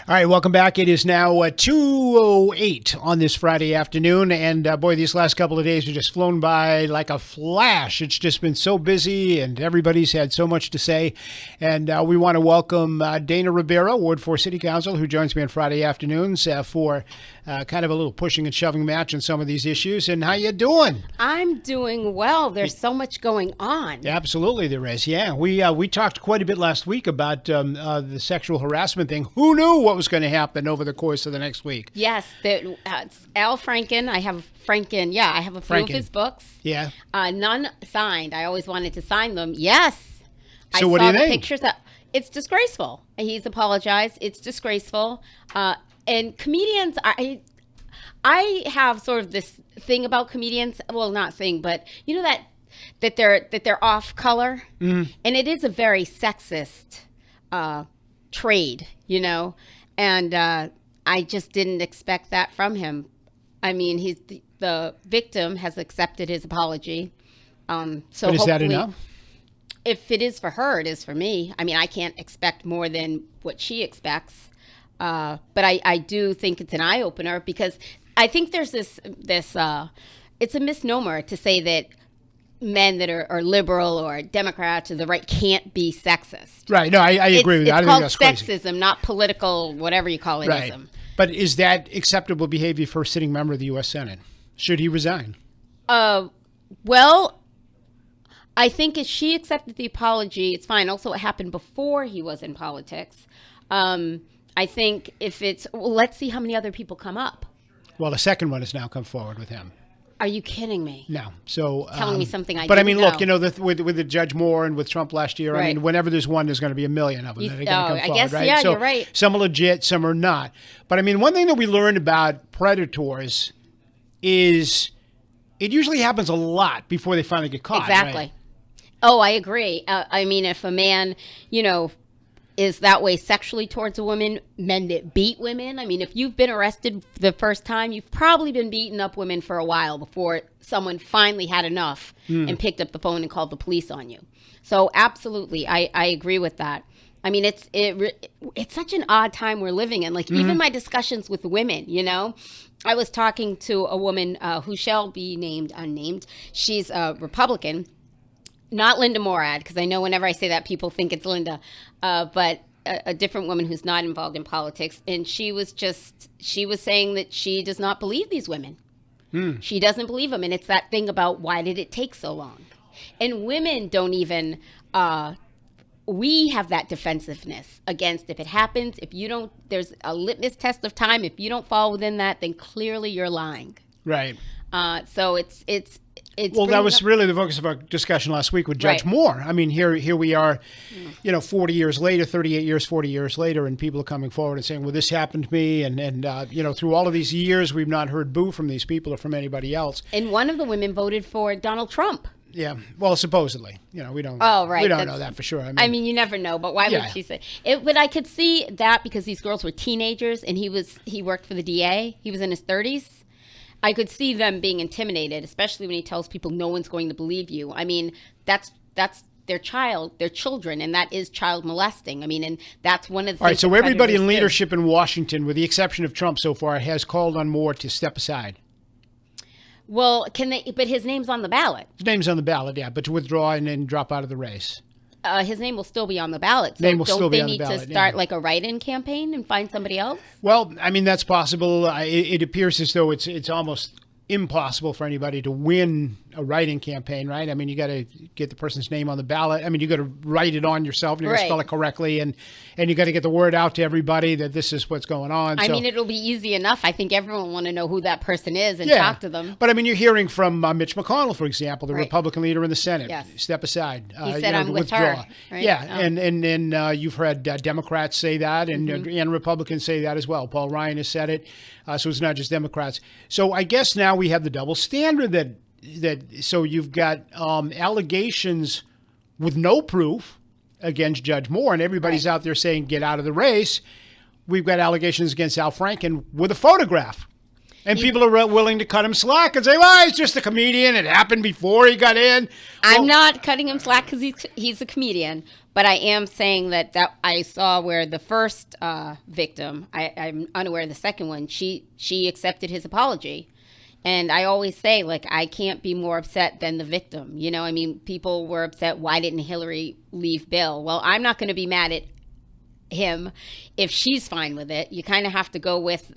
All right, welcome back. It is now 2:08 on this Friday afternoon, and boy, these last couple of days have just flown by like a flash. It's just been so busy, and everybody's had so much to say, and we want to welcome Dana Rebeiro, Ward 4 City Council, who joins me on Friday afternoons for kind of a little pushing and shoving match on some of these issues. And how you doing? I'm doing well. There's so much going on. Absolutely, there is. Yeah, we talked quite a bit last week about the sexual harassment thing. Who knew what was going to happen over the course of the next week? Yes, Al Franken. I have Franken. Yeah, I have a few of his books. Yeah. None signed. I always wanted to sign them. Yes. So what do you think? Pictures. It's disgraceful. He's apologized. It's disgraceful. And comedians, I have sort of this thing about comedians. Well, not thing, but you know that they're off color, and it is a very sexist trade, you know. And I just didn't expect that from him. I mean, he's the victim has accepted his apology. So but is that enough? If it is for her, it is for me. I mean, I can't expect more than what she expects. But I do think it's an eye opener, because I think there's this it's a misnomer to say that men that are liberal or Democrats or the right can't be sexist. Right. No, I agree with you. It's I think that's called crazy. sexism, not political, whatever you call it. Right. But is that acceptable behavior for a sitting member of the U.S. Senate? Should he resign? Well, I think if she accepted the apology, it's fine. Also, it happened before he was in politics. I think let's see how many other people come up. Well, the second one has now come forward with him. Are you kidding me? No. So telling me something I But I didn't mean, know. look, you know, with the Judge Moore and with Trump last year, Right. I mean, whenever there's one, there's going to be a million of them that are going to come I forward, guess, right? yeah, So you're right. Some are legit, some are not. But I mean, one thing that we learned about predators is it usually happens a lot before they finally get caught. Exactly. Right? Oh, I agree. I mean, if a man, you know, is that way sexually towards a woman, men that beat women. I mean, if you've been arrested the first time, you've probably been beating up women for a while before someone finally had enough and picked up the phone and called the police on you. So absolutely, I agree with that. I mean, it's such an odd time we're living in. Like even my discussions with women, you know, I was talking to a woman who shall be named unnamed. She's a Republican. Not Linda Morad, because I know whenever I say that, people think it's Linda, but a different woman who's not involved in politics. And she was saying that she does not believe these women. She doesn't believe them. And it's that thing about why did it take so long? And women don't even, we have that defensiveness against if it happens, if you don't, there's a litmus test of time. If you don't fall within that, then clearly you're lying. Right. So it's well, that was really the focus of our discussion last week with Judge Moore. I mean, here we are, you know, 40 years later, 38 years, 40 years later, and people are coming forward and saying, well, this happened to me. And you know, through all of these years, we've not heard boo from these people or from anybody else. And one of the women voted for Donald Trump. Yeah, well, supposedly. You know, we don't right. We don't know that for sure. I mean, you never know, but why would she say it? But I could see that because these girls were teenagers and he worked for the DA. He was in his 30s. I could see them being intimidated, especially when he tells people no one's going to believe you. I mean, that's their children, and that is child molesting. I mean, and that's one of the things. All right, so everybody in do. leadership in Washington, with the exception of Trump so far, has called on Moore to step aside. Well, but his name's on the ballot. His name's on the ballot, yeah, but to withdraw and then drop out of the race. His name will still be on the ballot. So name will still be on the don't they ballot, need to start like a write-in campaign and find somebody else? Well, I mean, that's possible. It appears as though it's almost impossible for anybody to win a write-in campaign, right? I mean, you got to get the person's name on the ballot. I mean, you got to write it on yourself, and you got to spell it correctly, and you got to get the word out to everybody that this is what's going on. I mean, it'll be easy enough. I think everyone will want to know who that person is and talk to them. But I mean, you're hearing from Mitch McConnell, for example, the Republican leader in the Senate. Yes. Step aside. He said, "I'm with her." Right? Yeah, and you've heard Democrats say that, and Republicans say that as well. Paul Ryan has said it, so it's not just Democrats. So I guess now we have the double standard that so you've got allegations with no proof against Judge Moore, and everybody's out there saying get out of the race. We've got allegations against Al Franken with a photograph, and people are willing to cut him slack and say, well, he's just a comedian, it happened before he got in. I'm not cutting him slack because he's a comedian, But I am saying that I saw where the first victim, I'm unaware of the second one, she accepted his apology. And I always say, like, I can't be more upset than the victim. You know, I mean, people were upset, why didn't Hillary leave Bill? Well, I'm not going to be mad at him if she's fine with it. You kind of have to go with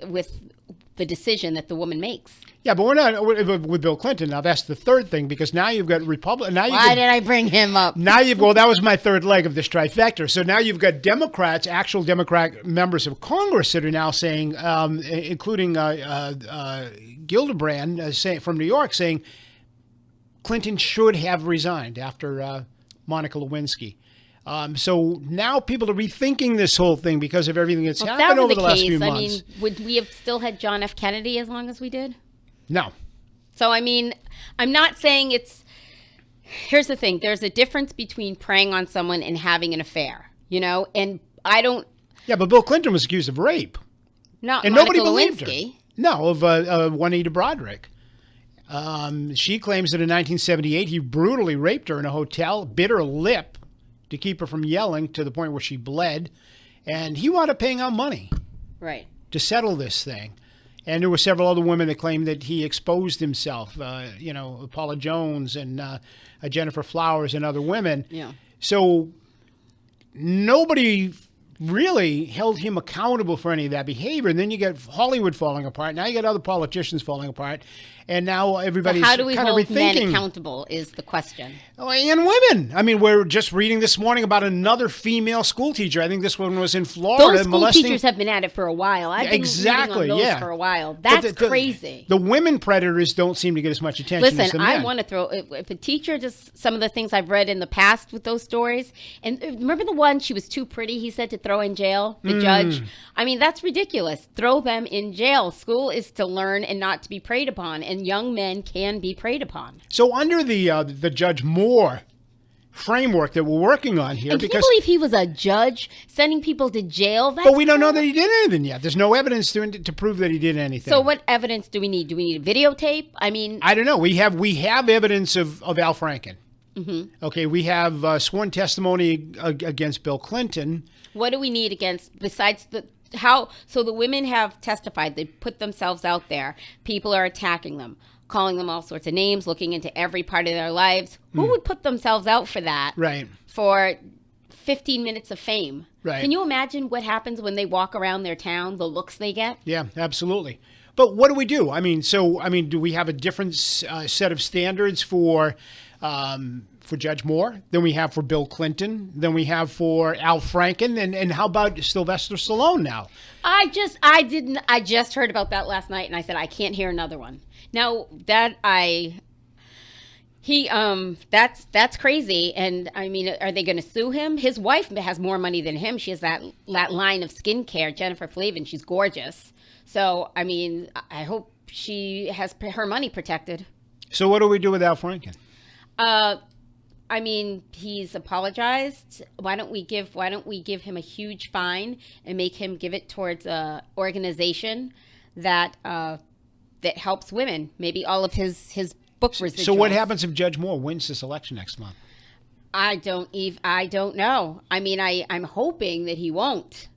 the decision that the woman makes. Yeah, but we're not with Bill Clinton. Now, that's the third thing, because now you've got Republican. Why did I bring him up? Now well, that was my third leg of this trifecta. So now you've got Democrats, actual Democrat members of Congress that are now saying, including Gillibrand from New York, saying Clinton should have resigned after Monica Lewinsky. So now people are rethinking this whole thing because of everything that's happened over the last few months. I mean, would we have still had John F. Kennedy as long as we did? No. So, I mean, I'm not saying it's... Here's the thing. There's a difference between preying on someone and having an affair, you know? And I don't... Yeah, but Bill Clinton was accused of rape. Not and Monica nobody believed Lewinsky. her. No, of Juanita Broderick. She claims that in 1978 he brutally raped her in a hotel, bit her lip to keep her from yelling to the point where she bled. And he wound up paying out money. Right. To settle this thing. And there were several other women that claimed that he exposed himself, Paula Jones and Jennifer Flowers and other women. Yeah. So nobody really held him accountable for any of that behavior. And then you get Hollywood falling apart. Now you got other politicians falling apart. And now everybody's so how do we kind of hold men rethinking. accountable is the question. Oh, and women. I mean, we're just reading this morning about another female school teacher. I think this one was in Florida. Those school teachers have been at it for a while. I've been reading on those for a while. That's crazy. The women predators don't seem to get as much attention as the men. I want to throw, if a teacher, just some of the things I've read in the past with those stories, and remember the one, she was too pretty, he said, to throw in jail, the judge? I mean, that's ridiculous. Throw them in jail. School is to learn and not to be preyed upon, and young men can be preyed upon. So under the Judge Moore framework that we're working on here, and can you believe he was a judge sending people to jail? But we don't know that he did anything yet. There's no evidence to prove that he did anything. So what evidence do we need? Do we need a videotape? I mean, I don't know. We have evidence of Al Franken. Mm-hmm. Okay, we have sworn testimony against Bill Clinton. What do we need against, besides so the women have testified, they put themselves out there, people are attacking them, calling them all sorts of names, looking into every part of their lives. Who would put themselves out for that? Right. For 15 minutes of fame. Right. Can you imagine what happens when they walk around their town, the looks they get? Yeah, absolutely. But what do we do? I mean, do we have a different set of standards for Judge Moore than we have for Bill Clinton, than we have for Al Franken, and how about Sylvester Stallone now? I just heard about that last night, and I said I can't hear another one. Now that's crazy. And I mean, are they going to sue him? His wife has more money than him. She has that line of skincare, Jennifer Flavin. She's gorgeous. So I mean, I hope she has her money protected. So what do we do with Al Franken? I mean, he's apologized. Why don't we give him a huge fine and make him give it towards a organization that helps women? Maybe all of his book residuals. So what happens if Judge Moore wins this election next month? I don't know. I mean, I'm hoping that he won't.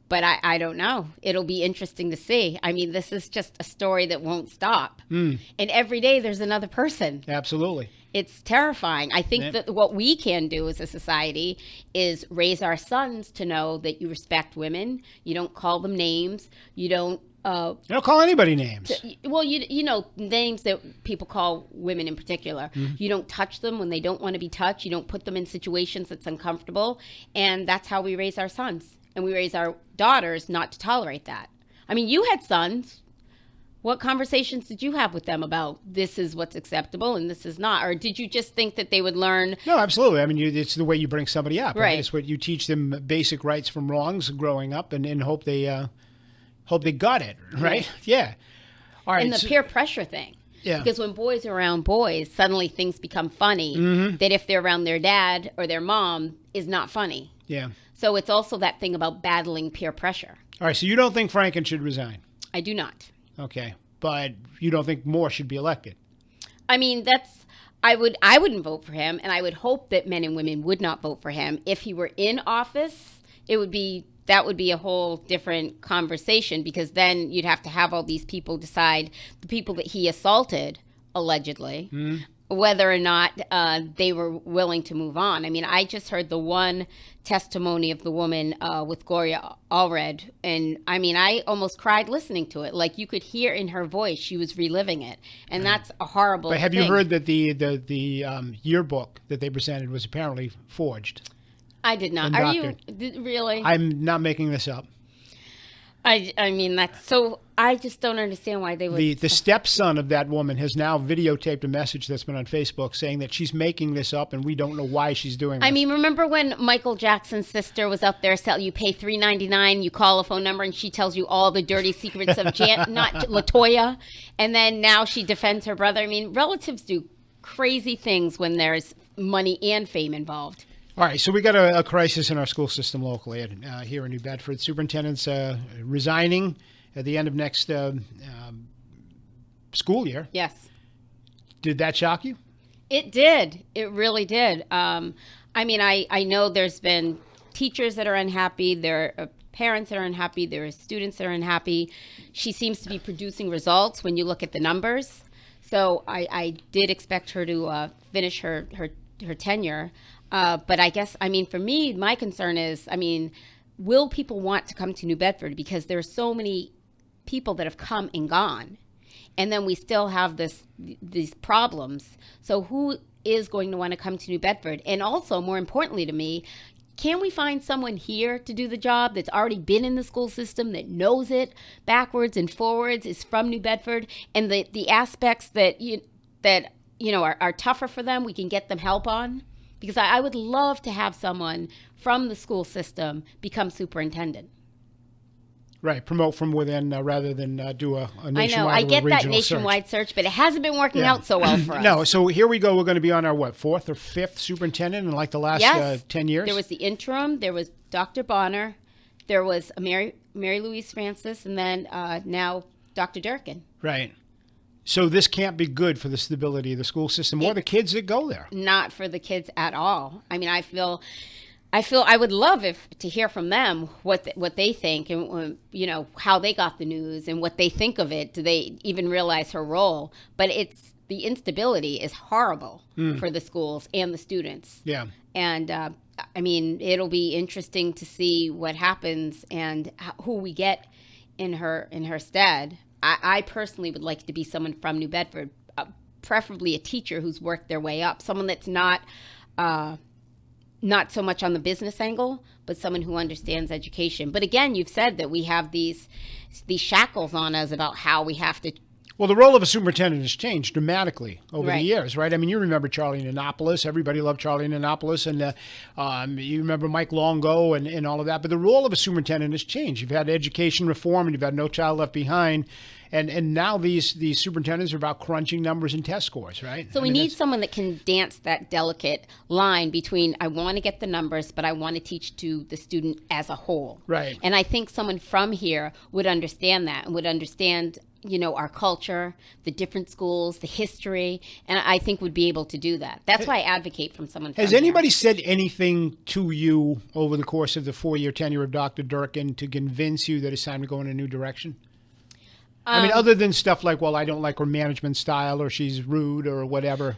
But I don't know. It'll be interesting to see. I mean, this is just a story that won't stop. And every day there's another person. Absolutely. It's terrifying. I think that what we can do as a society is raise our sons to know that you respect women. You don't call them names. You don't you don't call anybody names. Well, you know, names that people call women in particular. You don't touch them when they don't want to be touched. You don't put them in situations that's uncomfortable. And that's how we raise our sons. And we raise our daughters not to tolerate that. I mean, you had sons. What conversations did you have with them about this is what's acceptable and this is not? Or did you just think that they would learn? No, absolutely. I mean, it's the way you bring somebody up. Right. It's what you teach them, basic rights from wrongs growing up, and hope they got it, right? Yeah. All right. And the peer pressure thing. Yeah. Because when boys are around boys, suddenly things become funny that if they're around their dad or their mom is not funny. Yeah. So it's also that thing about battling peer pressure. All right. So you don't think Franken should resign? I do not. Okay. But you don't think Moore should be elected? I mean, I wouldn't vote for him, and I would hope that men and women would not vote for him. If he were in office, that would be a whole different conversation, because then you'd have to have all these people decide, the people that he assaulted allegedly, whether or not they were willing to move on. I mean, I just heard the one testimony of the woman with Gloria Allred, and I mean, I almost cried listening to it. Like, you could hear in her voice she was reliving it, and that's a horrible But have thing. you heard that the yearbook that they presented was apparently forged? I did not. And Are you doctored. really? I'm not making this up. I mean, that's so. I just don't understand why they would. The stepson of that woman has now videotaped a message that's been on Facebook saying that she's making this up, and we don't know why she's doing this. I mean, remember when Michael Jackson's sister was up there selling? You pay $3.99, you call a phone number, and she tells you all the dirty secrets of not Latoya, and then now she defends her brother. I mean, relatives do crazy things when there's money and fame involved. All right, so we got a crisis in our school system locally here in New Bedford. Superintendent's resigning at the end of next school year. Yes. Did that shock you? It did. It really did. I mean, I know there's been teachers that are unhappy. There are parents that are unhappy. There are students that are unhappy. She seems to be producing results when you look at the numbers. So I did expect her to finish her tenure. But I guess, I mean, for me, my concern is, I mean, will people want to come to New Bedford? Because there are so many people that have come and gone. And then we still have these problems. So who is going to want to come to New Bedford? And also, more importantly to me, can we find someone here to do the job that's already been in the school system, that knows it backwards and forwards, is from New Bedford, and the aspects that are tougher for them, we can get them help on? Because I would love to have someone from the school system become superintendent. Right, promote from within rather than do a nationwide I know, I get or that regional nationwide search, but it hasn't been working out so well for us. No, so here we go. We're going to be on our, fourth or fifth superintendent in like the last 10 years? There was the interim, there was Dr. Bonner, there was Mary Louise Francis, and then now Dr. Durkin. Right. So this can't be good for the stability of the school system or the kids that go there. Not for the kids at all. I mean, I feel I would love to hear from them what they think, and how they got the news and what they think of it. Do they even realize her role? But the instability is horrible for the schools and the students. Yeah. And I mean, it'll be interesting to see what happens and who we get in her stead. I personally would like to be someone from New Bedford, preferably a teacher who's worked their way up, someone that's not so much on the business angle, but someone who understands education. But again, you've said that we have these shackles on us about how we have to. Well, the role of a superintendent has changed dramatically over Right. the years, right? I mean, you remember Charlie Nanopoulos. Everybody loved Charlie Nanopoulos. And you remember Mike Longo and all of that. But the role of a superintendent has changed. You've had education reform, and you've had No Child Left Behind. And now these superintendents are about crunching numbers and test scores, right? So we need someone that can dance that delicate line between, I want to get the numbers, but I want to teach to the student as a whole. Right. And I think someone from here would understand that and would understand, our culture, the different schools, the history, and I think would be able to do that. That's why I advocate from someone from Has here. anybody said anything to you over the course of the 4-year tenure of Dr. Durkin to convince you that it's time to go in a new direction? I mean, other than stuff like, well, I don't like her management style, or she's rude, or whatever.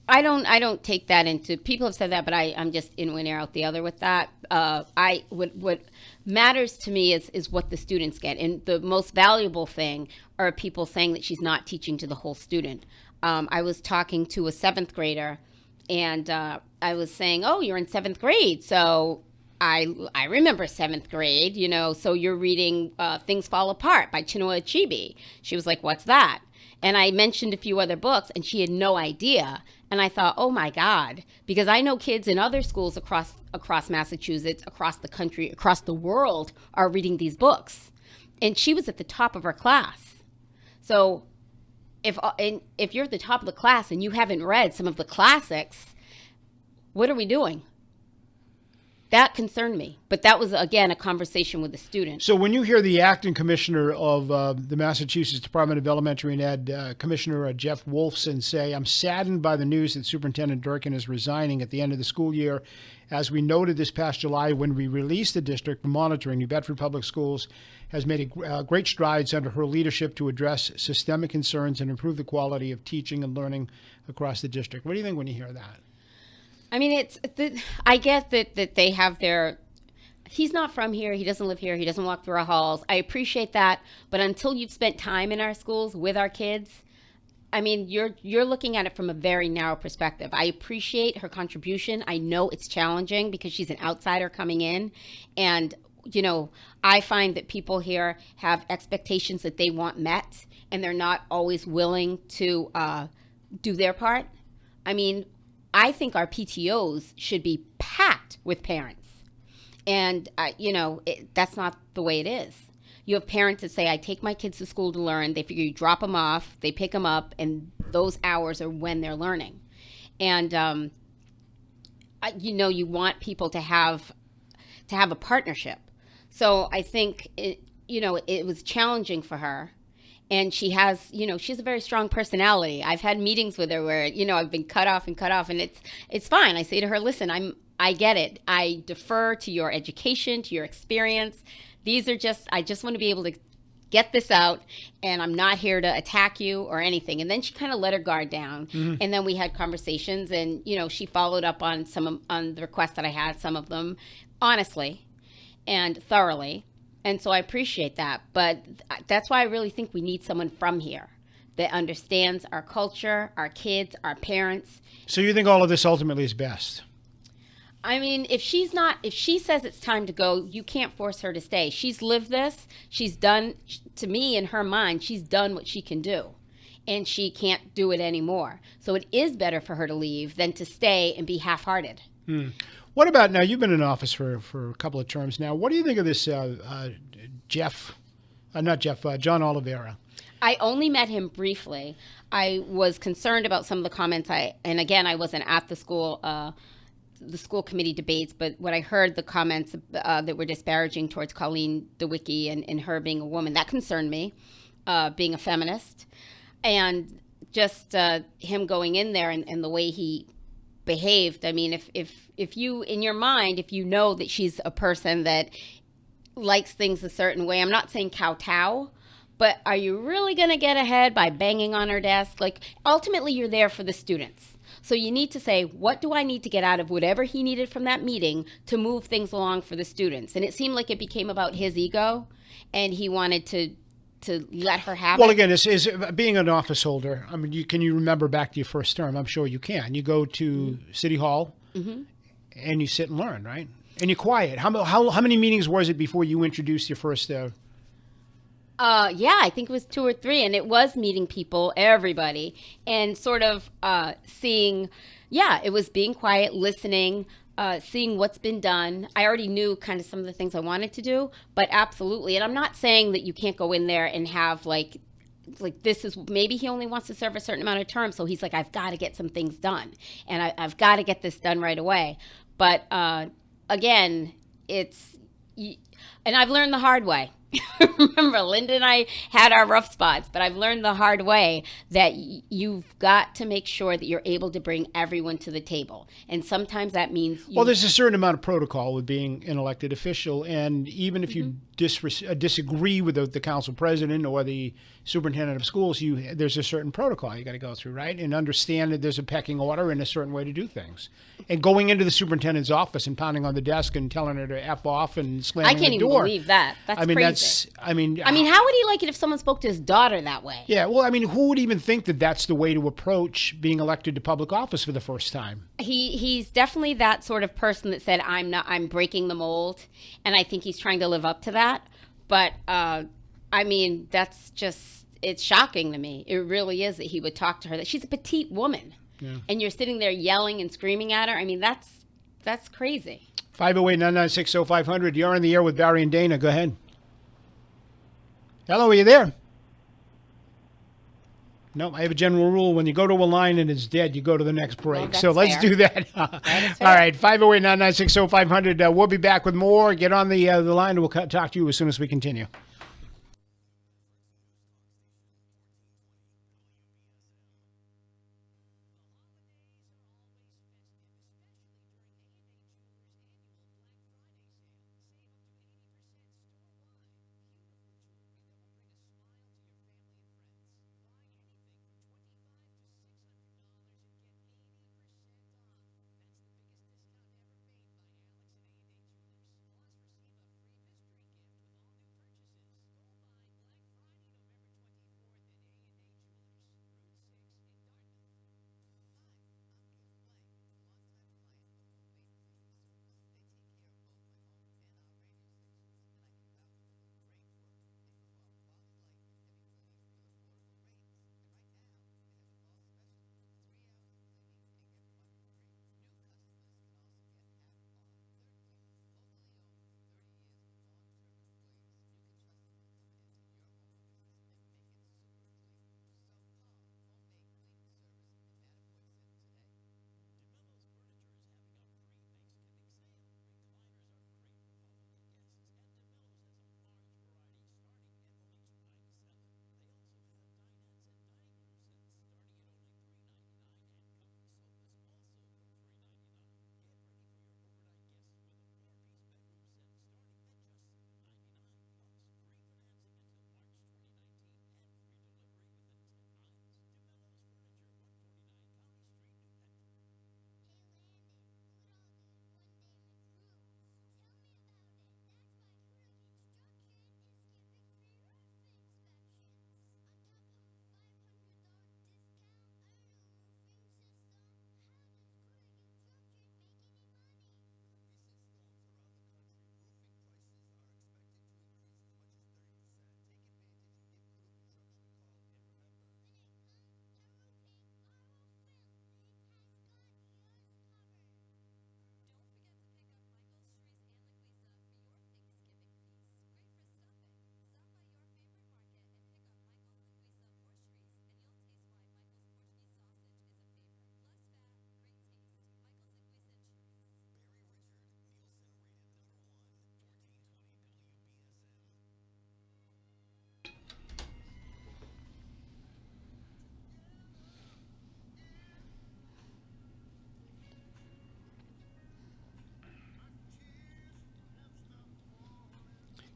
I don't take that into. People have said that, but I'm just in one ear out the other with that. What matters to me is what the students get, and the most valuable thing are people saying that she's not teaching to the whole student. I was talking to a 7th grader, and I was saying, "Oh, you're in 7th grade, so." I remember 7th grade, so you're reading Things Fall Apart by Chinua Achebe. She was like, what's that? And I mentioned a few other books, and she had no idea. And I thought, oh, my God, because I know kids in other schools across Massachusetts, across the country, across the world are reading these books. And she was at the top of her class. So if you're at the top of the class and you haven't read some of the classics, what are we doing? That concerned me. But that was, again, a conversation with the student. So when you hear the acting commissioner of the Massachusetts Department of Elementary and Ed, Commissioner Jeff Wolfson, say, "I'm saddened by the news that Superintendent Durkin is resigning at the end of the school year. As we noted this past July when we released the district for monitoring, New Bedford Public Schools has made great strides under her leadership to address systemic concerns and improve the quality of teaching and learning across the district." What do you think when you hear that? I mean, I get that they have their. He's not from here. He doesn't live here. He doesn't walk through our halls. I appreciate that, but until you've spent time in our schools with our kids, I mean, you're looking at it from a very narrow perspective. I appreciate her contribution. I know it's challenging because she's an outsider coming in, and I find that people here have expectations that they want met, and they're not always willing to do their part. I mean, I think our PTOs should be packed with parents. And, that's not the way it is. You have parents that say, I take my kids to school to learn. They figure you drop them off, they pick them up, and those hours are when they're learning. And, you want people to have a partnership. So I think, it was challenging for her. And she has a very strong personality. I've had meetings with her where, I've been cut off, and it's fine. I say to her, listen, I get it. I defer to your education, to your experience. I just want to be able to get this out, and I'm not here to attack you or anything. And then she kind of let her guard down. Mm-hmm. And then we had conversations, and, she followed up on on the requests that I had, some of them honestly and thoroughly. And so I appreciate that. But that's why I really think we need someone from here that understands our culture, our kids, our parents. So you think all of this ultimately is best? I mean, if she says it's time to go, you can't force her to stay. She's lived this. She's done, to me, in her mind, she's done what she can do. And she can't do it anymore. So it is better for her to leave than to stay and be half-hearted. What about, now you've been in office for a couple of terms now. What do you think of this John Oliveira? I only met him briefly. I was concerned about some of the comments and again, I wasn't at the school committee debates, but when I heard the comments that were disparaging towards Colleen DeWicki and her being a woman, that concerned me, being a feminist. And just him going in there and the way he behaved. I mean, if you, in your mind, if you know that she's a person that likes things a certain way, I'm not saying kowtow, but are you really going to get ahead by banging on her desk? Like, ultimately, you're there for the students. So you need to say, what do I need to get out of whatever he needed from that meeting to move things along for the students? And it seemed like it became about his ego, and he wanted to let her have it. Well, again, is being an office holder. I mean, can you remember back to your first term? I'm sure you can. You go to City Hall, and you sit and learn, right? And you're quiet. How many meetings was it before you introduced your first? Yeah, I think it was 2 or 3, and it was meeting people, everybody, and sort of seeing. Yeah, it was being quiet, listening. Seeing what's been done. I already knew kind of some of the things I wanted to do, but absolutely. And I'm not saying that you can't go in there and have like this is, maybe he only wants to serve a certain amount of terms. So he's like, I've got to get some things done, and I've got to get this done right away. But again, and I've learned the hard way. Remember, Linda and I had our rough spots, but I've learned the hard way that you've got to make sure that you're able to bring everyone to the table. And sometimes that means well, there's a certain amount of protocol with being an elected official. And even if you disagree with the council president or the superintendent of schools, there's a certain protocol you got to go through, right? And understand that there's a pecking order and a certain way to do things. And going into the superintendent's office and pounding on the desk and telling her to F off and slamming the door. I can't even believe that. That's crazy. I mean, how would he like it if someone spoke to his daughter that way? Yeah, well, I mean, who would even think that that's the way to approach being elected to public office for the first time? He's definitely that sort of person that said, I'm breaking the mold, and I think he's trying to live up to that. But I mean, that's just, it's shocking to me. It really is that he would talk to her. That she's a petite woman, and you're sitting there yelling and screaming at her. I mean, that's crazy. 508-996-0500. You're on the air with Barry and Dana. Go ahead. Hello, are you there? No, I have a general rule. When you go to a line and it's dead, you go to the next break. that's So let's fair. do that. That is All fair. right, 508-996-0500. We'll be back with more. Get on the line. We'll talk to you as soon as we continue.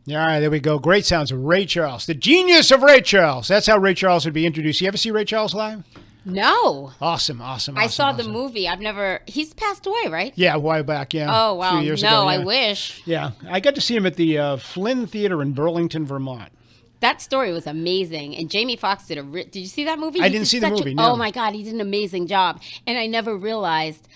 All right, there we go. Great sounds of Ray Charles, the genius of Ray Charles. That's how Ray Charles would be introduced. You ever see Ray Charles live? No. Awesome. I saw the movie. He's passed away, right? Yeah, a while back, yeah. Oh, A wow. few years No, ago, I yeah. wish. Yeah, I got to see him at the Flynn Theater in Burlington, Vermont. That story was amazing. And Jamie Foxx did you see that movie? I didn't see the movie, no. Oh, my God. He did an amazing job. And I never realized.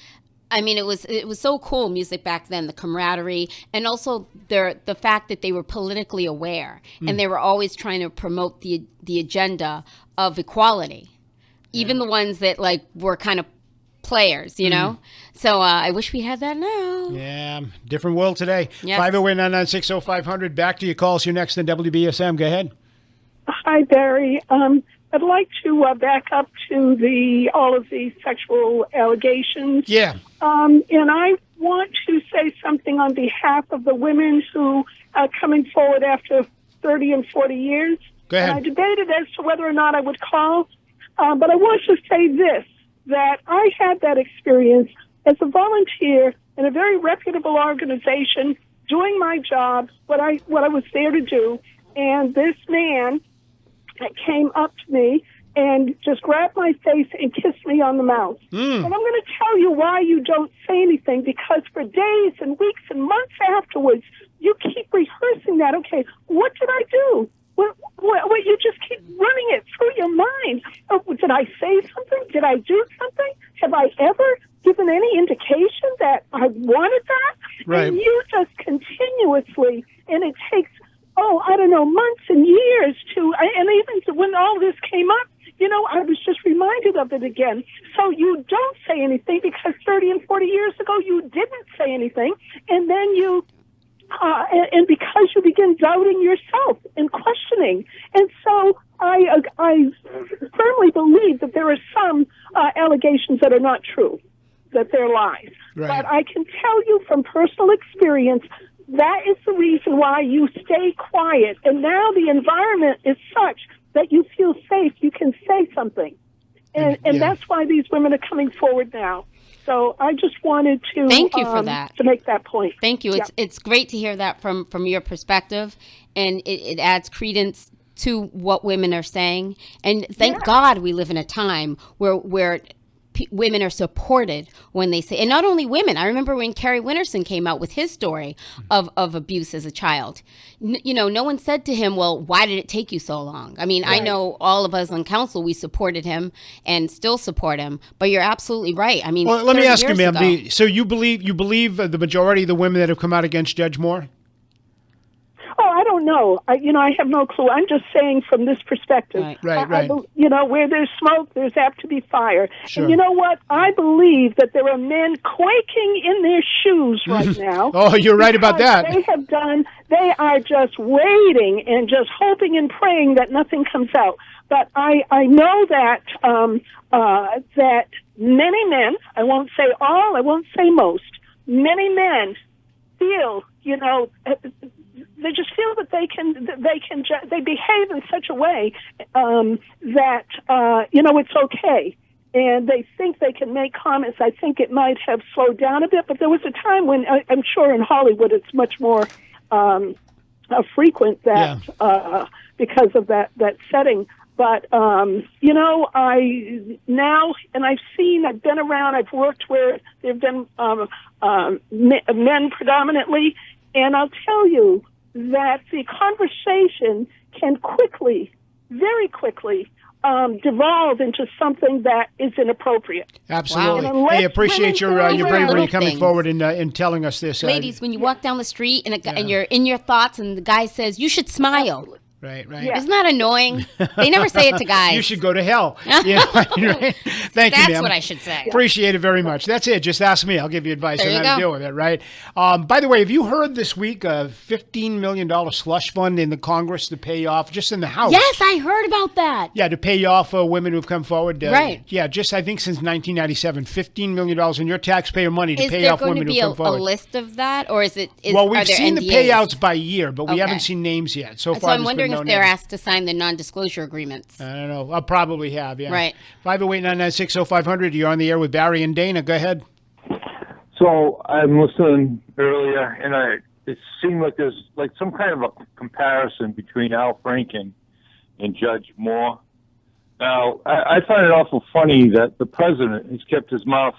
I mean, it was so cool, music back then, the camaraderie, and also the fact that they were politically aware, and they were always trying to promote the agenda of equality, even the ones that like were kind of players, you know. So I wish we had that now. Yeah, different world today. Yes. 508-996-0500. Back to your calls. You're next on WBSM. Go ahead. Hi, Barry. I'd like to back up to all of the sexual allegations. Yeah. And I want to say something on behalf of the women who are coming forward after 30 and 40 years. Go ahead. And I debated as to whether or not I would call, but I want to say this, that I had that experience as a volunteer in a very reputable organization, doing my job, what I was there to do, and this man came up to me and just grabbed my face and kissed me on the mouth. And I'm going to tell you why you don't say anything, because for days and weeks and months afterwards, you keep rehearsing that. Okay, what did I do? What you just keep running it through your mind. Oh, did I say something? Did I do something? Have I ever given any indication that I wanted that? Right. And you just continuously, and it takes, I don't know, months and years and even when all this came up, I was just reminded of it again. So you don't say anything because 30 and 40 years ago you didn't say anything, and then you, and because you begin doubting yourself and questioning. And so I firmly believe I can tell you from personal experience, that is the reason why you stay quiet. And now the environment is such that you feel safe. You can say something. And that's why these women are coming forward now. So I just wanted to thank you for that. To make that point. Thank you. It's great to hear that from your perspective, and it adds credence to what women are saying. And thank God we live in a time where women are supported when they say, and not only women. I remember when Kerry Winterson came out with his story of abuse as a child. No one said to him, well, why did it take you so long? I mean, I know all of us on council, we supported him and still support him, but you're absolutely right. I mean, well, let me ask you, ma'am, ago, so you believe the majority of the women that have come out against Judge Moore? Oh, I don't know. I have no clue. I'm just saying from this perspective. Right. Where there's smoke, there's apt to be fire. Sure. And you know what? I believe that there are men quaking in their shoes right now. Oh, you're right about that. They are just waiting and just hoping and praying that nothing comes out. But I know that that many men, I won't say all, I won't say most, many men feel, they just feel that they behave in such a way that it's okay, and they think they can make comments. I think it might have slowed down a bit, but there was a time when I'm sure in Hollywood it's much more frequent that because of that setting. But I've been around. I've worked where there've been men predominantly, and I'll tell you that the conversation can very quickly, devolve into something that is inappropriate. Absolutely. Wow. Hey, appreciate your bravery coming forward and telling us this. Ladies, when you walk down the street and you're in your thoughts and the guy says, you should smile. Right. Yeah. Isn't that annoying? They never say it to guys. You should go to hell. Right? Thank you, ma'am. That's what I should say. Appreciate it very much. That's it. Just ask me. I'll give you advice on how to deal with it, right? By the way, have you heard this week a $15 million slush fund in the Congress to pay off, just in the House? Yes, I heard about that. Yeah, to pay off women who've come forward. Right. Yeah, just I think since 1997, $15 million in your taxpayer money to pay off women who've come forward. Is there going to be a list of that? Or is it? Well, we've seen the payouts by year, but we haven't seen names yet. So far, I'm wondering if they're asked to sign the non-disclosure agreements. I don't know. I'll probably have, yeah. Right. 508-996-0500. You're on the air with Barry and Dana. Go ahead. So I'm listening earlier, and it seemed like there's like some kind of a comparison between Al Franken and Judge Moore. Now, I find it awful funny that the president has kept his mouth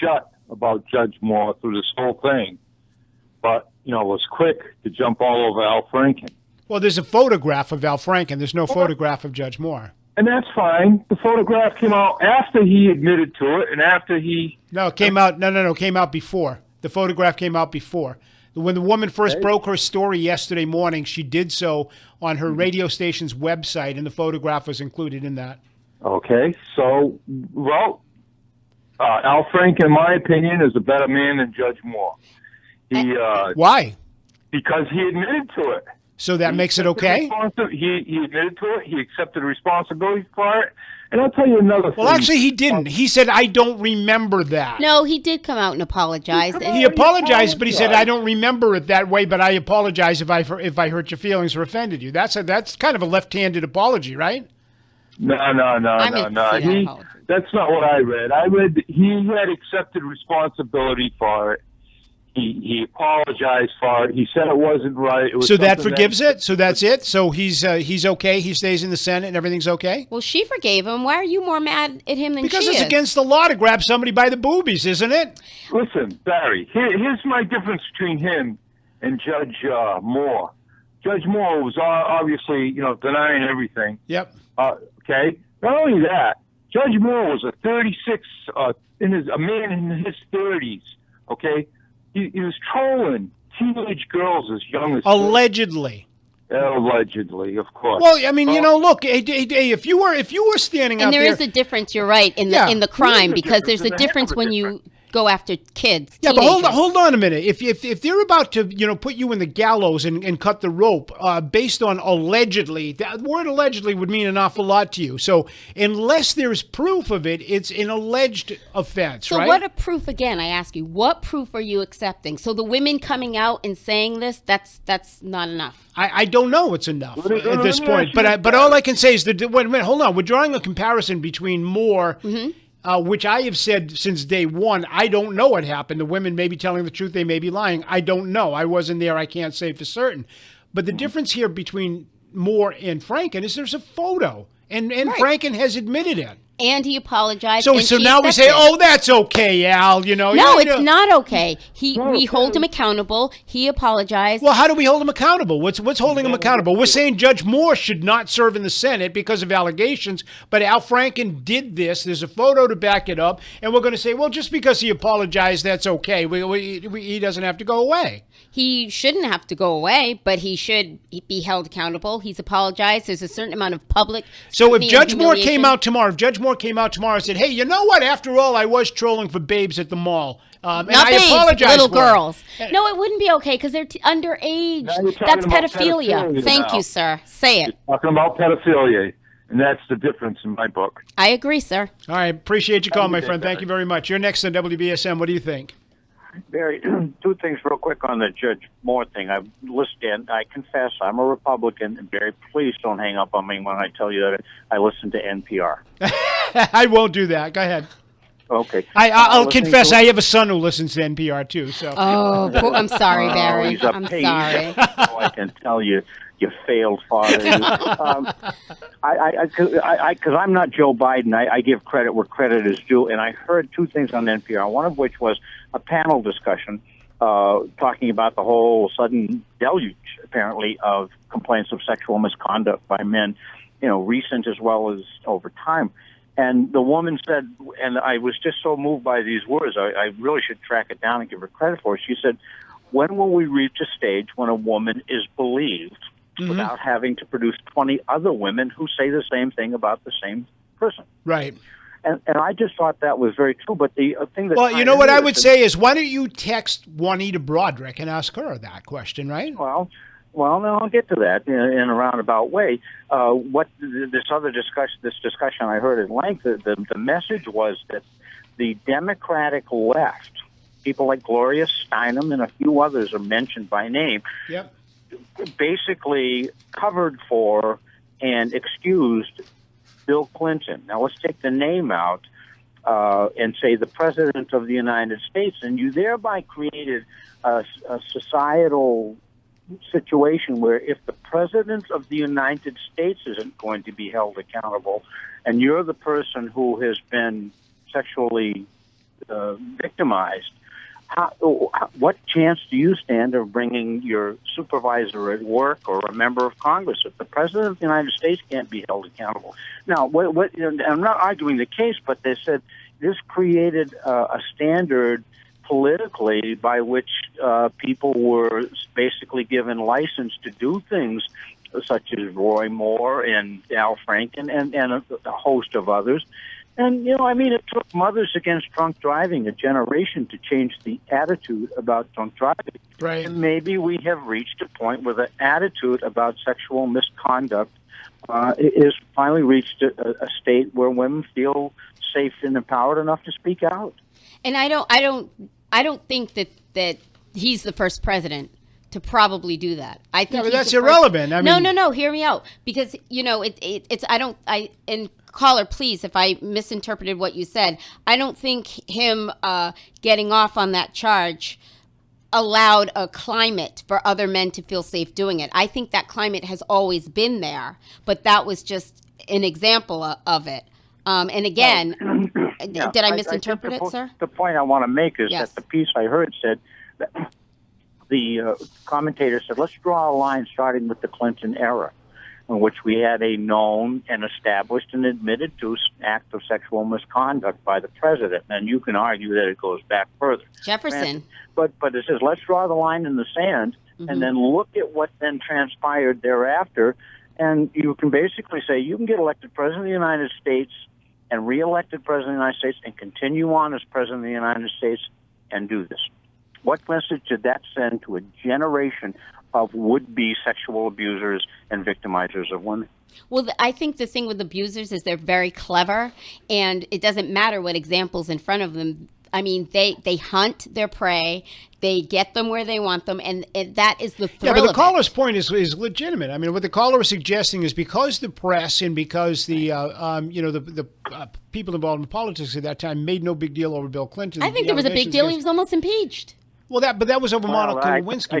shut about Judge Moore through this whole thing, but, was quick to jump all over Al Franken. Well, there's a photograph of Al Franken. There's no photograph of Judge Moore. And that's fine. The photograph came out after he admitted to it and after he... No, it came out. No, came out before. The photograph came out before. When the woman first broke her story yesterday morning, she did so on her radio station's website, and the photograph was included in that. Okay. So, Al Franken, in my opinion, is a better man than Judge Moore. Why? Because he admitted to it. So that makes it okay? He admitted to it. He accepted responsibility for it. And I'll tell you another thing. Well, actually, he didn't. He said, I don't remember that. No, he did come out and apologize. He apologized, but he said, I don't remember it that way, but I apologize if I hurt your feelings or offended you. That's kind of a left-handed apology, right? No. That's not what I read. I read he had accepted responsibility for it. He apologized for it. He said it wasn't right. It was so that forgives it? So that's it? So he's okay? He stays in the Senate and everything's okay? Well, she forgave him. Why are you more mad at him than because she is? Because it's against the law to grab somebody by the boobies, isn't it? Listen, Barry, here's my difference between him and Judge Moore. Judge Moore was obviously, denying everything. Yep. Okay? Not only that, Judge Moore was a man in his 30s, okay? He was trolling teenage girls as young as... Allegedly. Allegedly, of course. Well, I mean, look, if you were standing out there... And there is a difference, you're right, in the crime, because there's a difference when you go after kids. Yeah, but teenagers. hold on a minute. If they're about to put you in the gallows and cut the rope based on allegedly, that word allegedly would mean an awful lot to you. So unless there's proof of it, it's an alleged offense, So right? what a proof, again, I ask you, what proof are you accepting? So the women coming out and saying this, that's not enough. I don't know what's enough Let me at this ask point, you but all I can say is that wait a minute, hold on. We're drawing a comparison between Moore, which I have said since day one. I don't know what happened. The women may be telling the truth. They may be lying. I don't know. I wasn't there. I can't say for certain. But the difference here between Moore and Franken is there's a photo, and Franken has admitted it. And he apologized. So and so she now we accepted say, oh, that's okay, Al. No, it's not okay. We hold him accountable. He apologized. Well, how do we hold him accountable? What's holding him accountable? We're saying Judge Moore should not serve in the Senate because of allegations, but Al Franken did this. There's a photo to back it up, and we're going to say, well, just because he apologized, that's okay. He doesn't have to go away. He shouldn't have to go away, but he should be held accountable. He's apologized. There's a certain amount of public. So if scrutiny and Judge Moore humiliation. came out tomorrow and said, hey, you know what? After all, I was trolling for babes at the mall. And Not I babes, apologize little for girls. it. No, it wouldn't be okay because they're underage. Now you're talking That's about pedophilia. pedophilia Thank now. you, sir. Say it. Talking about pedophilia, and that's the difference in my book. I agree, sir. All right. Appreciate your call, my Okay, friend. Thank you very much. You're next on WBSM. What do you think? Barry, two things real quick on the Judge Moore thing. I've listened. I confess I'm a Republican, and Barry, please don't hang up on me when I tell you that I listen to NPR. I won't do that. Go ahead. Okay. I'll Listening confess to I have a son who listens to NPR too. So Oh, I'm sorry, Barry. he's a I'm pain. sorry. Oh, I can tell you, you failed father. Because I'm not Joe Biden. I give credit where credit is due, and I heard two things on NPR. One of which was a panel discussion talking about the whole sudden deluge, apparently, of complaints of sexual misconduct by men, recent as well as over time. And the woman said, and I was just so moved by these words, I really should track it down and give her credit for it. She said, when will we reach a stage when a woman is believed without having to produce 20 other women who say the same thing about the same person? right. And I just thought that was very true. But the thing that... Well, you know what I would say is, why don't you text Juanita Broderick and ask her that question, right? Well, no, I'll get to that in a roundabout way. This discussion I heard at length, the message was that the Democratic left, people like Gloria Steinem and a few others are mentioned by name, Yep. basically covered for and excused Bill Clinton. Now let's take the name out and say the President of the United States, and you thereby created a societal situation where if the President of the United States isn't going to be held accountable, and you're the person who has been sexually victimized, what chance do you stand of bringing your supervisor at work or a member of Congress if the President of the United States can't be held accountable? Now, I'm not arguing the case, but they said this created a standard politically by which people were basically given license to do things such as Roy Moore and Al Franken and a host of others. And, it took Mothers Against Drunk Driving a generation to change the attitude about drunk driving. Right. And maybe we have reached a point where the attitude about sexual misconduct is finally reached a state where women feel safe and empowered enough to speak out. And I don't think that he's the first president to probably do that. I think but he's that's the first- irrelevant. I mean, No. Hear me out, because it's and caller, please, if I misinterpreted what you said, I don't think him getting off on that charge allowed a climate for other men to feel safe doing it. I think that climate has always been there, but that was just an example of it. And again, Yeah, did I misinterpret think it, sir? The point I want to make is Yes. that the piece I heard said that the commentator said, let's draw a line starting with the Clinton era, in which we had a known and established and admitted to act of sexual misconduct by the president. And you can argue that it goes back further. Jefferson. But it says, let's draw the line in the sand and then look at what then transpired thereafter. And you can basically say, you can get elected president of the United States and reelected President of the United States and continue on as President of the United States and do this? What message did that send to a generation of would-be sexual abusers and victimizers of women? Well, I think the thing with abusers is they're very clever, and it doesn't matter what example's in front of them. I mean, they hunt their prey, they get them where they want them, and that is the thrill. Yeah, but the of caller's it. point is legitimate. I mean, what the caller is suggesting is because the press and because the people involved in politics at that time made no big deal over Bill Clinton. I think there was a big deal. He was almost impeached. Well, that was over Monica I- Lewinsky. I-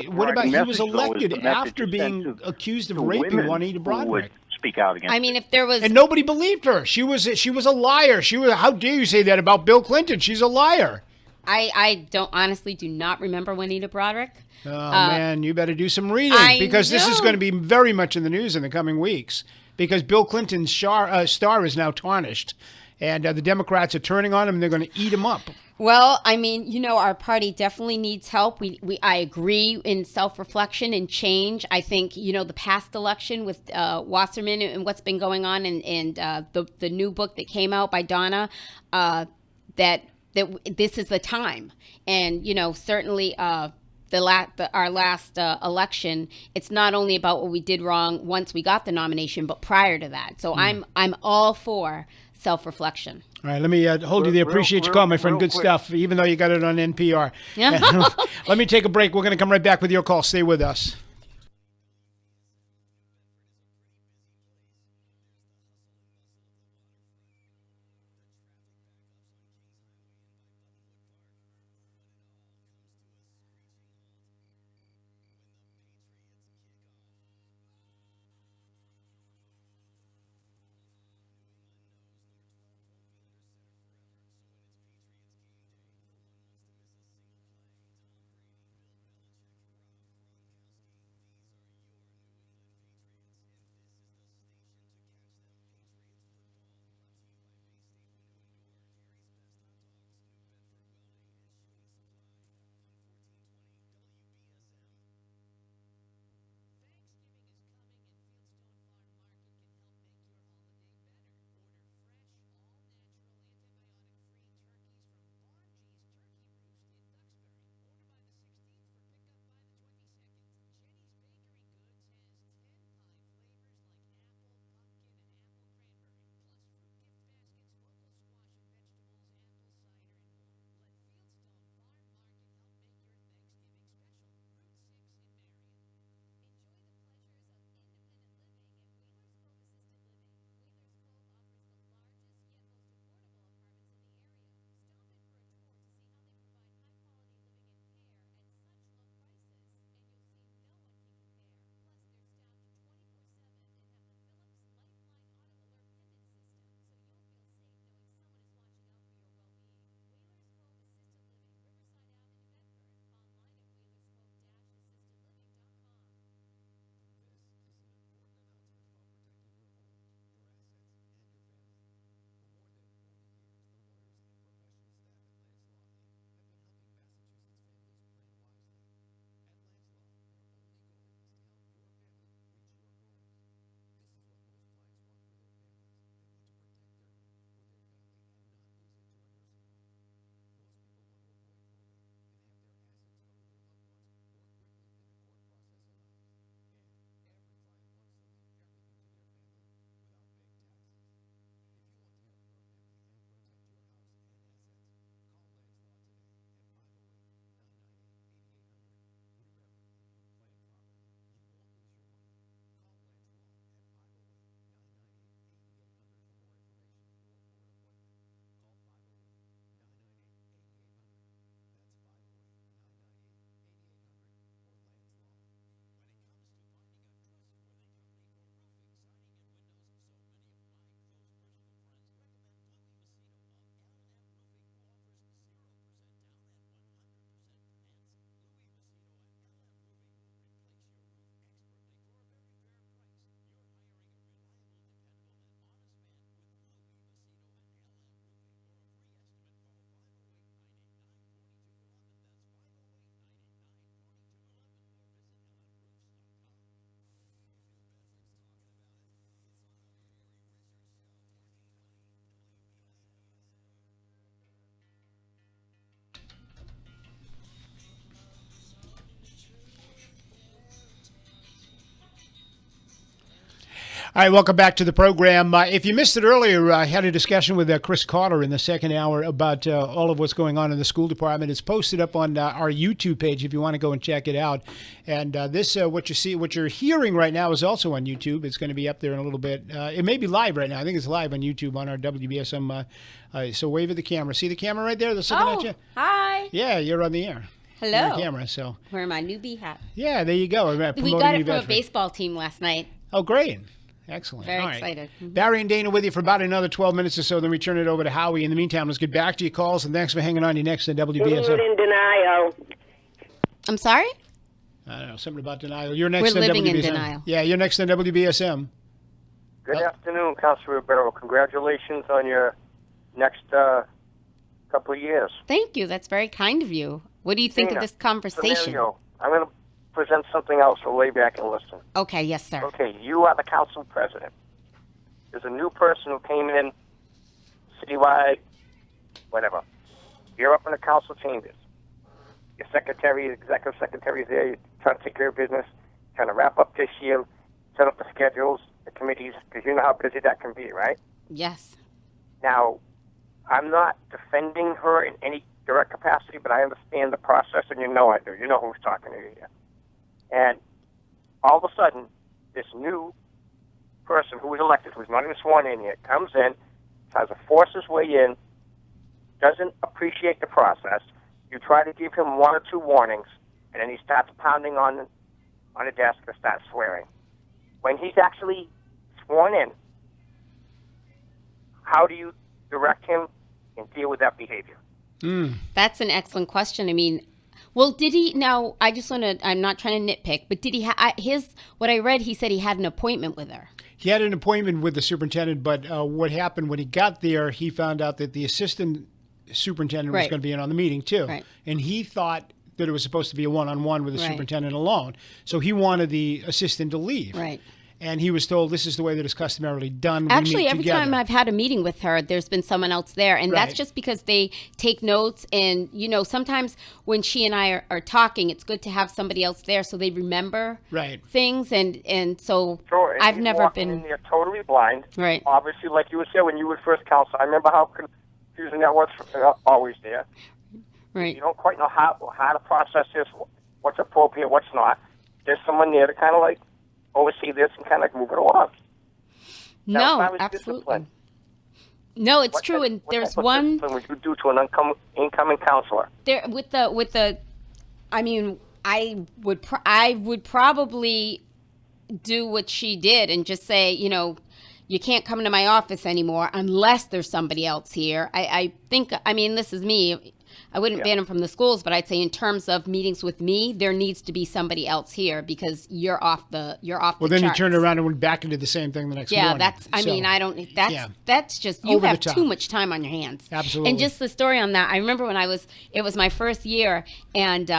What about he was message, though, is elected the message after is being sent accused of to raping women Juanita who Broaddrick. would speak out against I mean, if there was... And nobody believed her. She was a liar. How dare you say that about Bill Clinton? She's a liar. I honestly do not remember Juanita Broaddrick. Oh, man, you better do some reading because this is going to be very much in the news in the coming weeks because Bill Clinton's star is now tarnished. And the Democrats are turning on him and they're going to eat him up. Well, I mean, our party definitely needs help. I agree in self-reflection and change. I think, the past election with Wasserman and what's been going on and the new book that came out by Donna, that this is the time. And, certainly our last election, it's not only about what we did wrong once we got the nomination, but prior to that. So I'm all for self-reflection. All right, let me hold you there. Appreciate your call, my friend. Good stuff, even though you got it on NPR. Yeah. Let me take a break. We're going to come right back with your call. Stay with us. All right, welcome back to the program. If you missed it earlier, I had a discussion with Chris Carter in the second hour about all of what's going on in the school department. It's posted up on our YouTube page if you want to go and check it out. And this, what you're hearing right now, is also on YouTube. It's going to be up there in a little bit. It may be live right now. I think it's live on YouTube on our WBSM. So wave at the camera. See the camera right there? That's looking at you. Hi. Yeah, you're on the air. Hello. You're on camera. So Wearing my newbie hat. yeah, there you go. We got it from a baseball team last night. Oh, great. Excellent. Very All right. excited. Mm-hmm. Barry and Dana with you for about another 12 minutes or so, then we turn it over to Howie. In the meantime, let's get back to your calls, and thanks for hanging on. You next on WBSM. In denial. I'm sorry? I don't know, something about denial. You're next We're on living WBSM. in denial. Yeah, you're next on WBSM. Good afternoon, Councillor Rebeiro. Congratulations on your next couple of years. Thank you. That's very kind of you. What do you think Dana, of this conversation? Scenario. I'm going to present something else, so lay back and listen. Okay, yes, sir. Okay, you are the council president. There's a new person who came in, citywide, whatever. You're up in the council chambers. Your secretary, executive secretary is there. You're trying to take care of business, trying to wrap up this year, set up the schedules, the committees, because you know how busy that can be, right? Yes. Now, I'm not defending her in any direct capacity, but I understand the process, and you know I do. You know who's talking to you here. And all of a sudden, this new person who was elected, who's not even sworn in yet, comes in, tries to force his way in, doesn't appreciate the process. You try to give him one or two warnings, and then he starts pounding on the desk and starts swearing. When he's actually sworn in, how do you direct him and deal with that behavior? That's an excellent question. I mean, well, did he, now, I just want to, I'm not trying to nitpick, but did he, what I read, he said he had an appointment with her. He had an appointment with the superintendent, but what happened when he got there, he found out that the assistant superintendent was Right. going to be in on the meeting too. Right. And he thought that it was supposed to be a one-on-one with the Right. superintendent alone. So he wanted the assistant to leave. Right. And he was told this is the way that it's customarily done. We Actually, meet every together. time I've had a meeting with her, there's been someone else there. And that's Right. just because they take notes. And, you know, sometimes when she and I are talking, it's good to have somebody else there so they remember Right. things. And so Sure, and I've he's never walking in been, there totally blind. right, Obviously, like you would say when you were first council, I remember how confusing that was. Always there. You right. don't quite know how to process this, what's appropriate, what's not. There's someone there to kind of like oversee this and kind of like move it along. Now, if I No, was absolutely. disciplined, No, it's what true. type- And what there's type of one discipline would you do to an incoming counselor? there with the, I mean, I would probably do what she did and just say, you know, you can't come into my office anymore unless there's somebody else here. I think, I mean, this is me. I wouldn't ban him from the schools, but I'd say in terms of meetings with me, there needs to be somebody else here because you're off the Well, then he charts. turned around and went back into the same thing the next Yeah, morning. that's, I So, mean, I don't, that's, yeah. that's just, you Over the have top. too much time on your hands. Absolutely. And just the story on that, I remember when it was my first year, and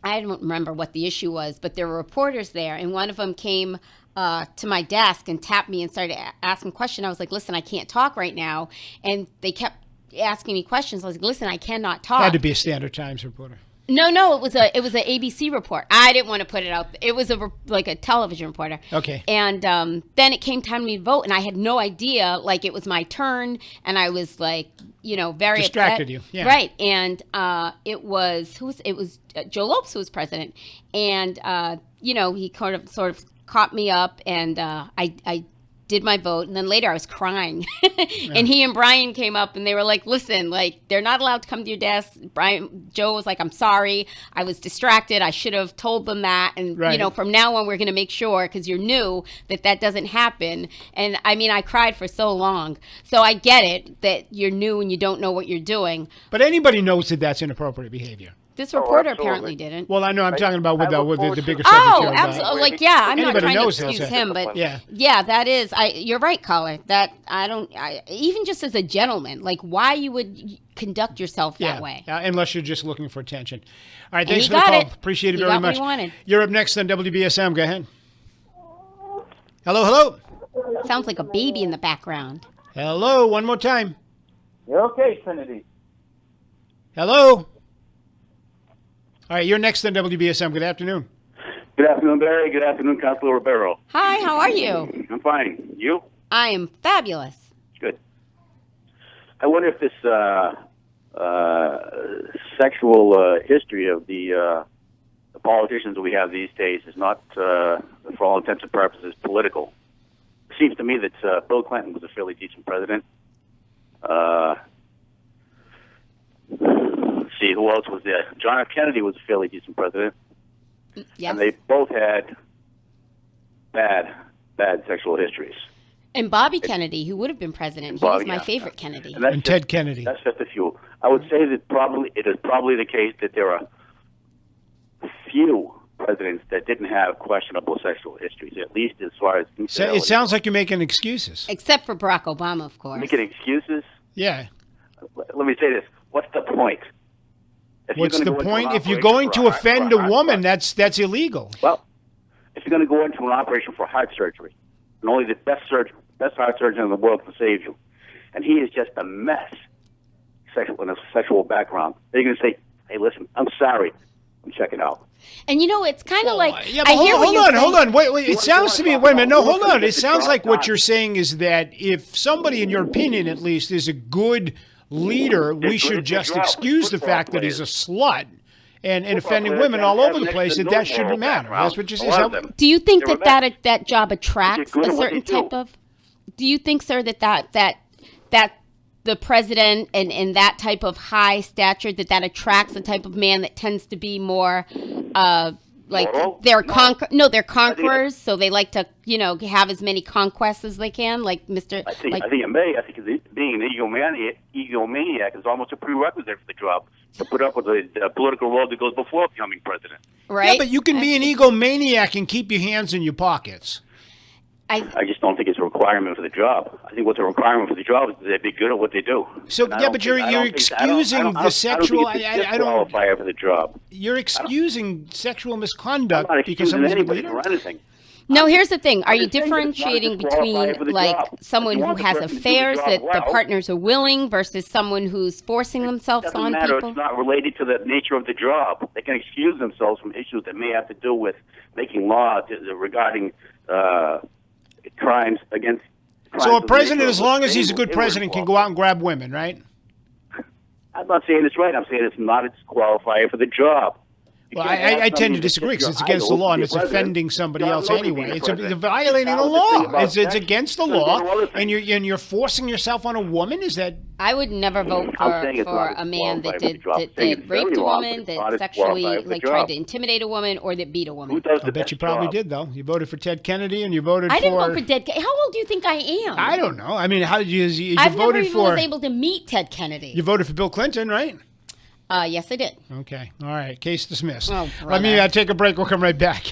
I don't remember what the issue was, but there were reporters there, and one of them came to my desk and tapped me and started asking a question. I was like, listen, I can't talk right now. And they kept asking me questions. I was like, listen, I cannot talk. Had to be a Standard Times reporter. No, it was a ABC report. I didn't want to put it out. It was like a television reporter. Okay. And then it came time for me to vote, and I had no idea. Like it was my turn, and I was like, you know, very Distracted upset. you, yeah. Right. And it was Joe Lopes who was president, and you know, he sort of caught me up, and I did my vote, and then later I was crying. And he and Brian came up and they were like, listen, like they're not allowed to come to your desk. Joe was like, I'm sorry, I was distracted, I should have told them that, and Right. you know, from now on we're going to make sure, because you're new, that doesn't happen. And I mean, I cried for so long, so I get it that you're new and you don't know what you're doing. But anybody knows that that's inappropriate behavior. This reporter absolutely. apparently didn't. Well, I know I'm talking about with I look the forward bigger to- subject Oh, here about- absolutely. Like, yeah, I'm not Anybody trying to knows excuse that. him, but Yeah. that is, you're right, caller. That even just as a gentleman, like why you would conduct yourself that way. Unless you're just looking for attention. All right, And thanks he for the got call. it. Appreciate it He very got what much. he wanted. You're up next on WBSM. Go ahead. Hello. Sounds like a baby in the background. Hello, one more time. You're okay, Trinity. Hello. All right, you're next on WBSM. Good afternoon. Good afternoon, Barry. Good afternoon, Councillor Rebeiro. Hi, how are you? I'm fine. You? I am fabulous. Good. I wonder if this sexual history of the politicians that we have these days is not, for all intents and purposes, political. It seems to me that Bill Clinton was a fairly decent president. See, who else was there? John F. Kennedy was a fairly decent president. Yes. And they both had bad sexual histories. And Bobby Kennedy, who would have been president, he was my favorite Kennedy. And Ted Kennedy. That's just a few. I would say that it is probably the case that there are few presidents that didn't have questionable sexual histories, at least as far as So it sounds like you're making excuses. Except for Barack Obama, of course. making excuses. Yeah. Let me say this: what's the point? What's the point? If you're going to offend a woman, that's illegal. Well, if you're going to go into an operation for heart surgery, and only the best heart surgeon in the world can save you, and he is just a mess, in a sexual background, they're going to say, "Hey, listen, I'm sorry, I'm checking out." And it's kind of like Yeah, but hold on. Wait. It sounds to me. Wait a minute. No, hold on. It sounds like what you're saying is that if somebody, in your opinion at least, is a good leader, we should just excuse the fact that he's a slut and offending women all over the place, that shouldn't matter. That's what you're saying. Do you think that job attracts a certain type of? Do you think, sir, that the president and that type of high stature that attracts the type of man that tends to be more they're conquerors, so they like to have as many conquests as they can, like Mr. I think it may. I think being an egomaniac is almost a prerequisite for the job, to put up with the political road that goes before becoming president. Right? Yeah, but you can be an egomaniac and keep your hands in your pockets. I just don't think it's a requirement for the job. I think what's a requirement for the job is that they be good at what they do. So but you're excusing the sexual. I don't qualify for the job. You're excusing sexual misconduct I'm not because excusing somebody's a anybody leader? for anything. No, here's the thing. Are you just saying that it's not differentiating disqualified for between the job. someone If you who want the has person to do the affairs job that the well, partners are willing versus someone who's forcing themselves doesn't on matter. people? It's not related to the nature of the job. They can excuse themselves from issues that may have to do with making law regarding crimes against. So a president, as long as he's a good president, can go out and grab women, right? I'm not saying it's right. I'm saying it's not a disqualifier for the job. Well, I tend to disagree because it's against the law and it's offending somebody else anyway. It's violating the law. It's against the law, and you're forcing yourself on a woman. Is that? I would never vote for a man that raped a woman, that sexually tried to intimidate a woman, or that beat a woman. I bet you probably did, though. You voted for Ted Kennedy, and you voted for. I didn't vote for Ted Kennedy. How old do you think I am? I don't know. I mean, how did you I've voted never even for? was able to meet Ted Kennedy. You voted for Bill Clinton, right? Yes, I did. Okay. All right. Case dismissed. Oh, Let me take a break. We'll come right back.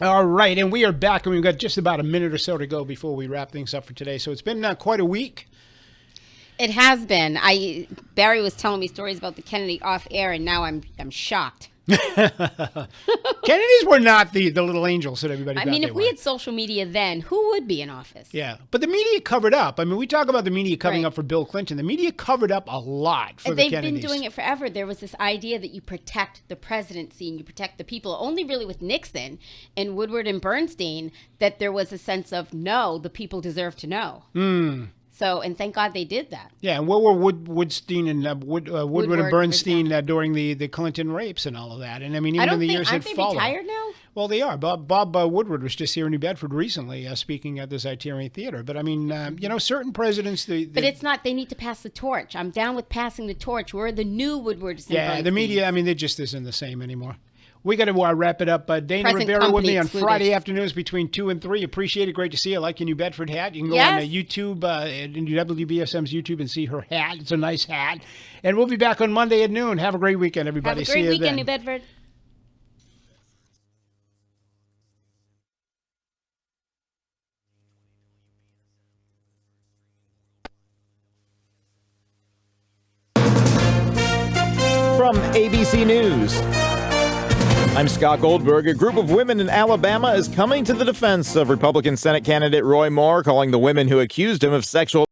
All right, and we are back, and we've got just about a minute or so to go before we wrap things up for today. So it's been quite a week. It has been. Barry was telling me stories about the Kennedy off air, and now I'm shocked. Kennedys were not the little angels that everybody I thought mean, they if we were. had social media then, who would be in office? Yeah, but the media covered up. I mean, we talk about the media covering Right. up for Bill Clinton. The media covered up a lot for the They've Kennedys. been doing it forever. There was this idea that you protect the presidency and you protect the people. Only really with Nixon and Woodward and Bernstein that there was a sense of, no, the people deserve to know. So, and thank God they did that. Yeah, and where were Woodstein and Woodward and Bernstein during the Clinton rapes and all of that? And I mean, even in the years that aren't they followed. retired now? Well, they are. Bob Woodward was just here in New Bedford recently speaking at the Zaitarian Theater. But I mean, certain presidents... But it's not, they need to pass the torch. I'm down with passing the torch. We're the new Woodwards and Yeah, the Bernsteins. media, I mean, they just isn't the same anymore. We got to wrap it up. Dana Present Rebeiro with me company on excluded. Friday afternoons between 2 and 3. Appreciate it. Great to see you. I like your New Bedford hat. You can go on Yes. YouTube, WBSM's YouTube, and see her hat. It's a nice hat. And we'll be back on Monday at noon. Have a great weekend, everybody. Have a See great you weekend, then. New Bedford. From ABC News, I'm Scott Goldberg. A group of women in Alabama is coming to the defense of Republican Senate candidate Roy Moore, calling the women who accused him of sexual